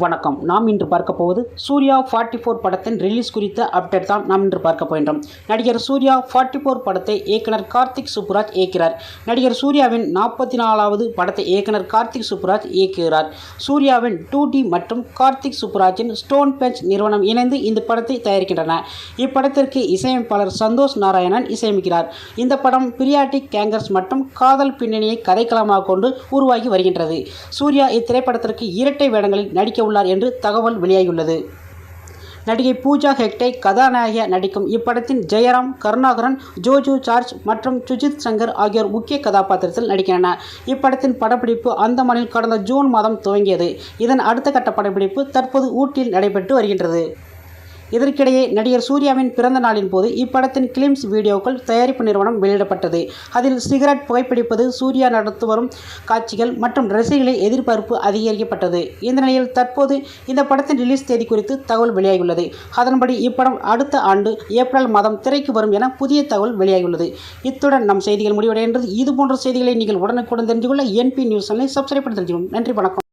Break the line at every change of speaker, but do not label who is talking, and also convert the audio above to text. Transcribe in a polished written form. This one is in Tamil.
வணக்கம். நாம் இன்று பார்க்க போவது சூர்யா 44 படத்தின் ரிலீஸ் குறித்த அப்டேட் தான் நாம் இன்று பார்க்க போகின்றோம். நடிகர் சூர்யா 44 படத்தை இயக்குனர் கார்த்திக் சுப்புராஜ் இயக்கிறார். நடிகர் சூர்யாவின் 44வது படத்தை இயக்குனர் கார்த்திக் சுப்புராஜ் இயக்குகிறார். சூர்யாவின் 2D மற்றும் கார்த்திக் சுப்புராஜின் ஸ்டோன் பெஞ்ச் நிறுவனம் இணைந்து இந்த படத்தை தயாரிக்கின்றன. இப்படத்திற்கு இசையமைப்பாளர் சந்தோஷ் நாராயணன் இசையமைக்கிறார். இந்த படம் பீரியாடிக் கேங்கர்ஸ் மற்றும் காதல் பின்னணியை கதைக்களமாக கொண்டு உருவாகி வருகின்றது. சூர்யா இத்திரைப்படத்திற்கு இரட்டை வேடங்களில் நடிக்க உள்ளார் என்று தகவல் வெளியாகியுள்ளது. நடிகை பூஜா ஹெக்டே கதாநாயகியாக நடிக்கும் இப்படத்தின் ஜெயராம், கருணாகரன், ஜோஜோ ஜார்ஜ் மற்றும் சுஜித் சங்கர் ஆகியோர் முக்கிய கதாபாத்திரத்தில் நடிக்கின்றனர். இப்படத்தின் படப்பிடிப்பு அந்தமானில் கடந்த ஜூன் மாதம் துவங்கியது. இதன் அடுத்த கட்ட படப்பிடிப்பு தற்போது ஊட்டியில் நடைபெற்று வருகின்றது. இதற்கிடையே நடிகர் சூர்யாவின் பிறந்த நாளின் போது இப்படத்தின் கிளிம்ஸ் வீடியோக்கள் தயாரிப்பு நிறுவனம் வெளியிடப்பட்டது. அதில் சிகரெட் புகைப்பிடிப்பது, சூர்யா நடத்து வரும் காட்சிகள் மற்றும் ரசிகர்களை எதிர்பார்ப்பு அதிகரிக்கப்பட்டது. இந்த நிலையில் தற்போது இந்த படத்தின் ரிலீஸ் தேதி குறித்து தகவல் வெளியாகியுள்ளது. அதன்படி இப்படம் அடுத்த ஆண்டு ஏப்ரல் மாதம் திரைக்கு வரும் என புதிய தகவல் வெளியாகியுள்ளது. இத்துடன் நம் செய்திகள் முடிவடைகின்றது. இதுபோன்ற செய்திகளை நீங்கள் உடனுக்குடன் தெரிந்து கொள்ள NP நியூஸ் சேனலை சப்ஸ்கிரைப் பண்ணி தெரிஞ்சுக்கணும். நன்றி, வணக்கம்.